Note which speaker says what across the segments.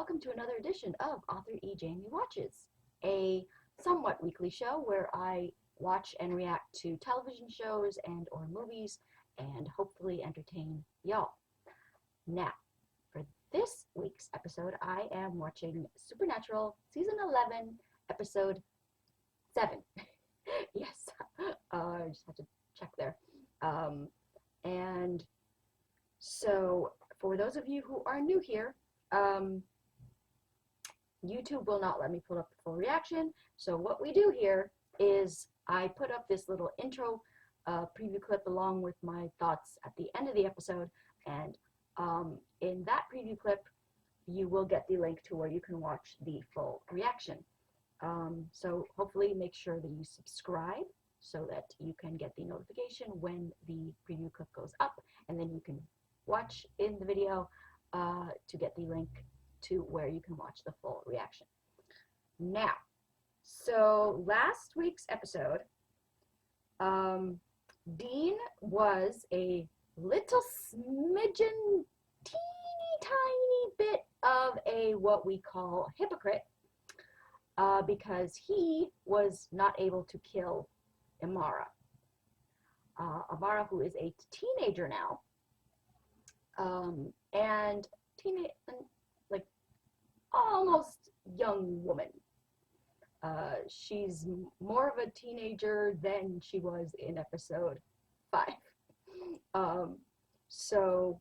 Speaker 1: welcome to another edition of Author E. Jamie Watches, a somewhat weekly show where I watch and react to television shows and or movies and hopefully entertain y'all. Now, for this week's episode, I am watching Supernatural Season 11, Episode 7. Yes, I just had to check there. And so, for those of you who are new here, YouTube will not let me pull up the full reaction. So what we do here is I put up this little intro preview clip along with my thoughts at the end of the episode, and in that preview clip you will get the link to where you can watch the full reaction. So hopefully make sure that you subscribe so that you can get the notification when the preview clip goes up, and then you can watch in the video to get the link to where you can watch the full reaction. Now, so last week's episode, Dean was a little smidgen, teeny tiny bit of a what we call hypocrite because he was not able to kill Amara. Amara, who is a teenager now, and like almost young woman. She's more of a teenager than she was in episode 5. So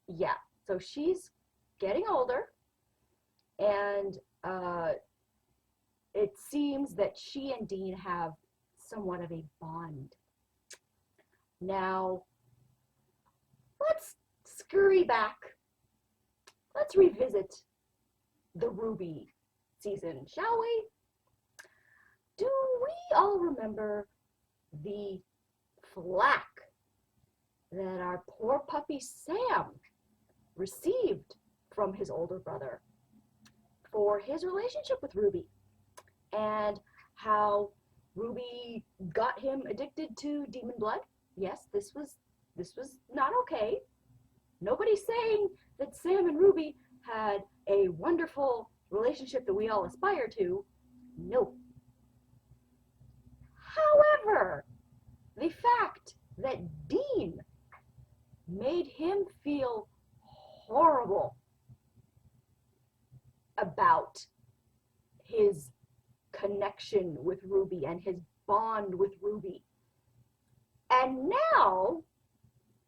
Speaker 1: yeah, so she's getting older, and it seems that she and Dean have somewhat of a bond. Now, let's scurry back. Let's revisit the Ruby season, shall we? Do we all remember the flack that our poor puppy Sam received from his older brother for his relationship with Ruby, and how Ruby got him addicted to demon blood? Yes, this was not okay. Nobody's saying that Sam and Ruby had a wonderful relationship that we all aspire to. No. However, the fact that Dean made him feel horrible about his connection with Ruby and his bond with Ruby. And now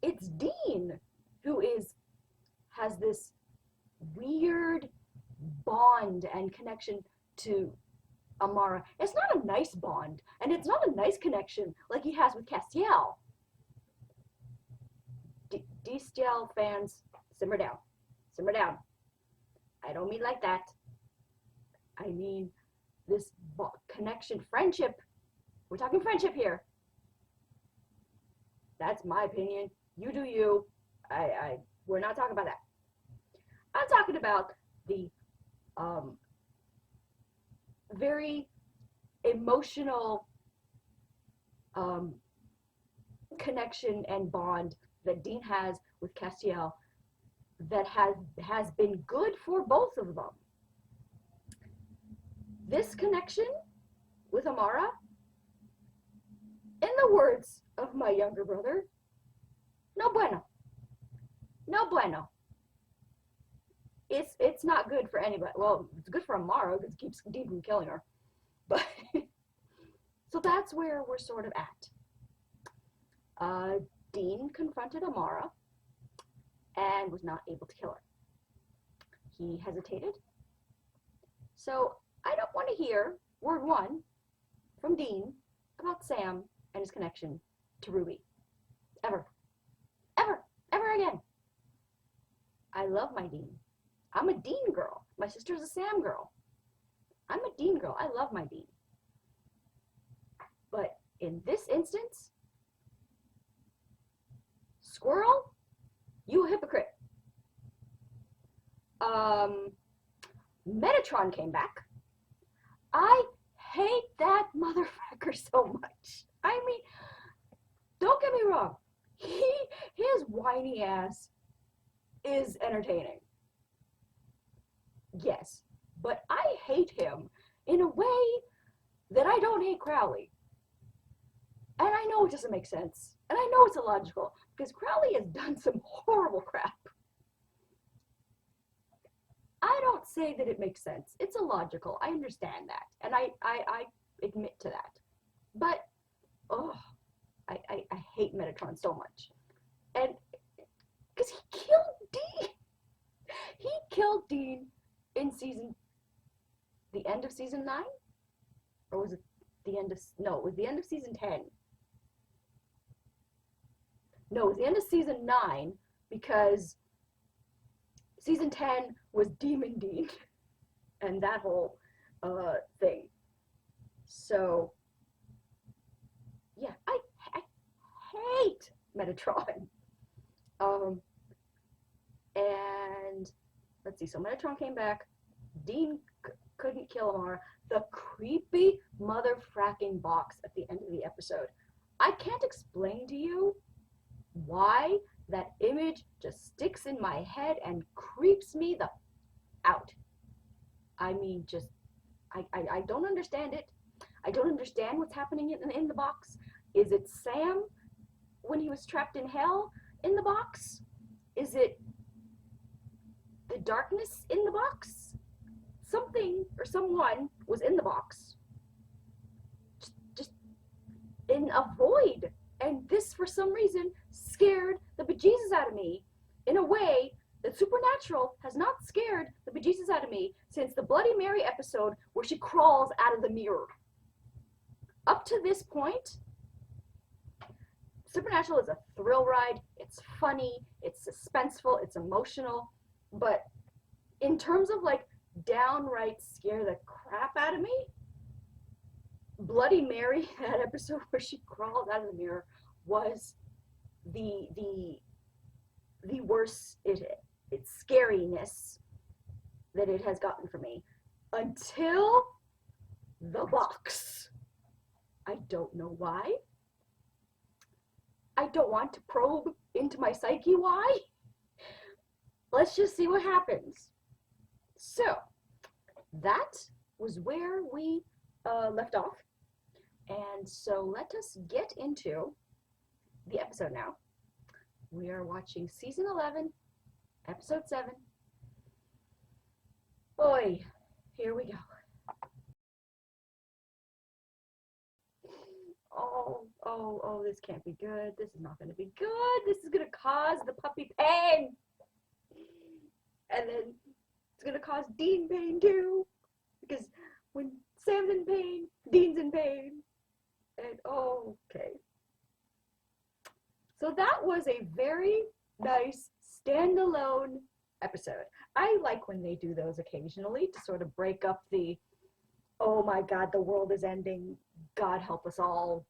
Speaker 1: it's Dean who has this weird bond and connection to Amara. It's not a nice bond, and it's not a nice connection like he has with Castiel. Castiel fans, simmer down. Simmer down. I don't mean like that. I mean this connection, friendship. We're talking friendship here. That's my opinion. You do you. We're not talking about that. I'm talking about the very emotional connection and bond that Dean has with Castiel that has been good for both of them. This connection with Amara, in the words of my younger brother, no bueno. No bueno. It's not good for anybody. Well, it's good for Amara because it keeps Dean from killing her. But so that's where we're sort of at. Dean confronted Amara and was not able to kill her. He hesitated. So I don't want to hear word one from Dean about Sam and his connection to Ruby. Ever. Ever. Ever again. I love my Dean. I'm a Dean girl. My sister's a Sam girl. I'm a Dean girl. I love my Dean. But in this instance, Squirrel, you a hypocrite. Metatron came back. I hate that motherfucker so much. I mean, don't get me wrong. His whiny ass is entertaining. Yes, but I hate him in a way that I don't hate Crowley. And I know it doesn't make sense. And I know it's illogical because Crowley has done some horrible crap. I don't say that it makes sense. It's illogical. I understand that. And I admit to that. But, oh, I hate Metatron so much. And because he killed Dean. He killed Dean in the end of season 9? Or was it the end of, no, it was the end of season 10. No, it was the end of season 9 because season 10 was Demon Dean and that whole thing. So, yeah, I hate Metatron. And let's see, so Metatron came back. Dean couldn't kill Amara. The creepy mother-fracking box at the end of the episode. I can't explain to you why that image just sticks in my head and creeps me the out. I mean, just, I don't understand it. I don't understand what's happening in the box. Is it Sam when he was trapped in hell in the box? Is it the darkness in the box? Something or someone was in the box. Just in a void. And this, for some reason, scared the bejesus out of me in a way that Supernatural has not scared the bejesus out of me since the Bloody Mary episode where she crawls out of the mirror. Up to this point, Supernatural is a thrill ride. It's funny, it's suspenseful, it's emotional, but in terms of like downright scare the crap out of me, Bloody Mary, that episode where she crawled out of the mirror, was the worst its scariness that it has gotten for me until the box. I don't know why. I don't want to probe into my psyche why. Let's just see what happens. So, that was where we left off. And so let us get into the episode now. We are watching season 11, episode 7. Boy, here we go. Oh, this can't be good. This is not going to be good. This is going to cause the puppy pain. And then it's going to cause Dean pain too. Because when Sam's in pain, Dean's in pain. And okay. So that was a very nice standalone episode. I like when they do those occasionally to sort of break up the, oh my God, the world is ending, God help us all,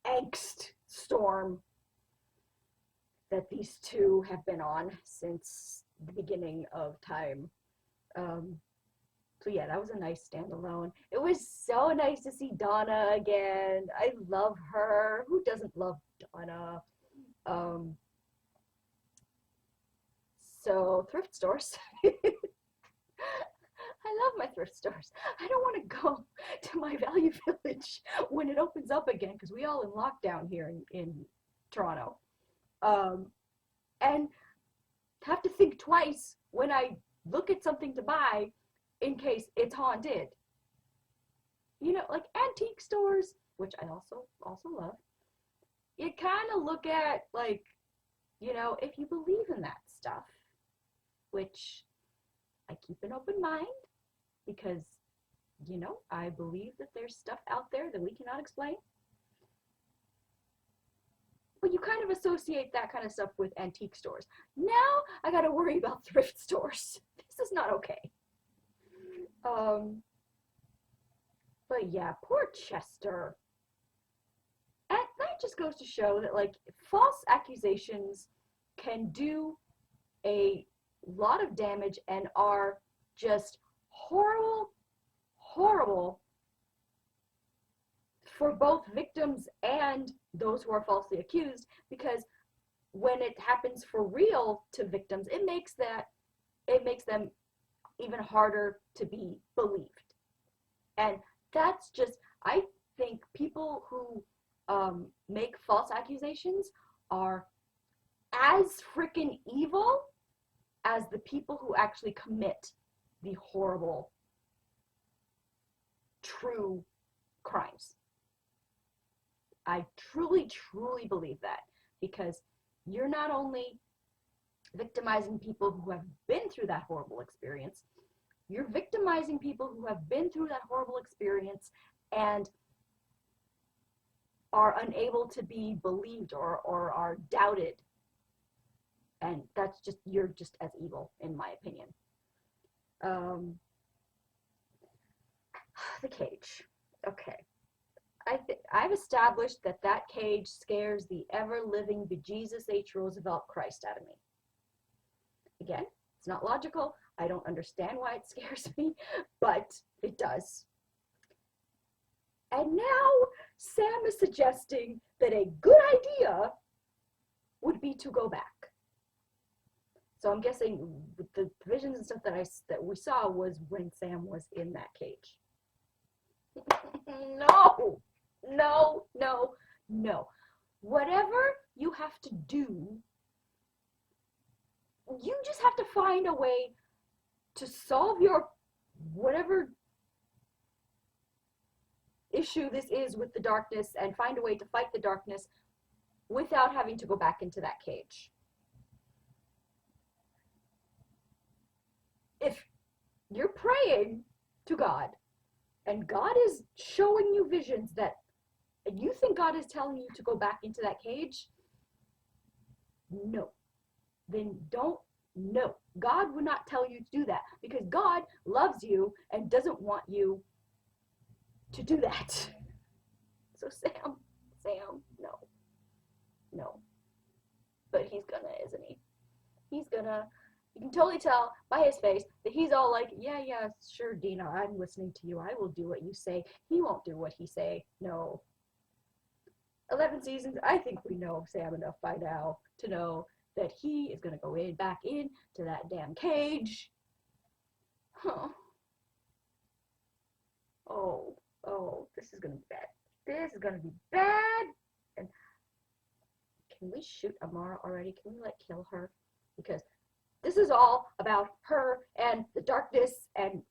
Speaker 1: angst storm that these two have been on since the beginning of time. So yeah, that was a nice standalone. It was so nice to see Donna again. I love her. Who doesn't love Donna? So thrift stores. I love my thrift stores. I don't want to go to my Value Village when it opens up again because we all in lockdown here in Toronto. And have to think twice when I look at something to buy in case it's haunted. You know, like antique stores, which I also love. You kind of look at, like, you know, if you believe in that stuff, which I keep an open mind because, you know, I believe that there's stuff out there that we cannot explain. But you kind of associate that kind of stuff with antique stores. Now I gotta worry about thrift stores. This is not okay. But yeah, poor Chester. And that just goes to show that, like, false accusations can do a lot of damage and are just horrible for both victims and those who are falsely accused, because when it happens for real to victims, it makes that it makes them even harder to be believed. And that's just, I think people who make false accusations are as freaking evil as the people who actually commit the horrible, true crimes. I truly, truly believe that, because you're not only victimizing people who have been through that horrible experience, you're victimizing people who have been through that horrible experience and are unable to be believed or are doubted. And that's just, you're just as evil, in my opinion. The cage. Okay. I've established that cage scares the ever-living bejesus H. Roosevelt Christ out of me. Again, it's not logical. I don't understand why it scares me, but it does. And now Sam is suggesting that a good idea would be to go back. So I'm guessing the visions and stuff that we saw was when Sam was in that cage. No, no, no, no. Whatever you have to do, you just have to find a way to solve your whatever issue this is with the darkness, and find a way to fight the darkness without having to go back into that cage. If you're praying to God and God is showing you visions that you think God is telling you to go back into that cage, no. Then don't. No. God would not tell you to do that, because God loves you and doesn't want you to do that. So Sam, no. No. But he's gonna, isn't he? He's gonna. You can totally tell by his face that he's all like, yeah, sure, Dina, I'm listening to you. I will do what you say. He won't do what he say. No. 11 seasons, I think we know Sam enough by now to know that he is going to go back into that damn cage. Huh. Oh, this is going to be bad. This is going to be bad. And can we shoot Amara already? Can we, kill her? Because this is all about her and the darkness, and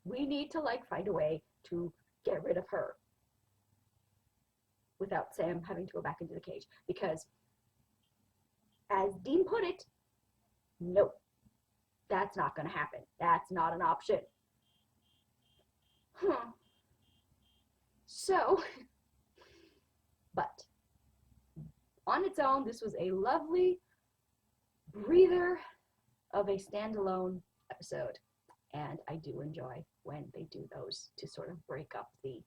Speaker 1: we need to, find a way to get rid of her without Sam having to go back into the cage. Because, as Dean put it, nope, that's not going to happen. That's not an option. So, but on its own, this was a lovely breather of a standalone episode, and I do enjoy when they do those to sort of break up the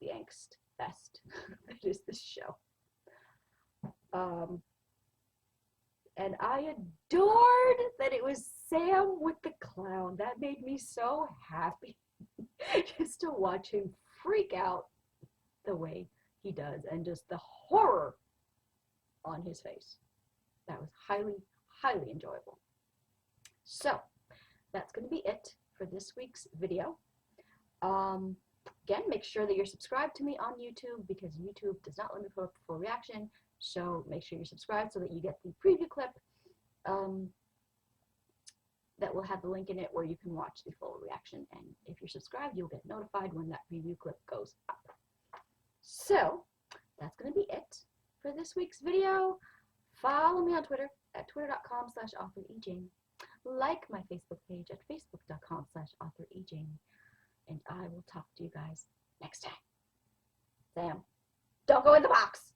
Speaker 1: angst fest that is this show. And I adored that it was Sam with the clown. That made me so happy just to watch him freak out the way he does, and just the horror on his face. That was highly, highly enjoyable. So, that's going to be it for this week's video. Again, make sure that you're subscribed to me on YouTube, because YouTube does not let me put up a full reaction. So make sure you're subscribed so that you get the preview clip that will have the link in it where you can watch the full reaction. And if you're subscribed, you'll get notified when that preview clip goes up. So that's going to be it for this week's video. Follow me on Twitter at twitter.com/authorejane. Like my Facebook page at facebook.com/authorejane. And I will talk to you guys next time. Sam, don't go in the box.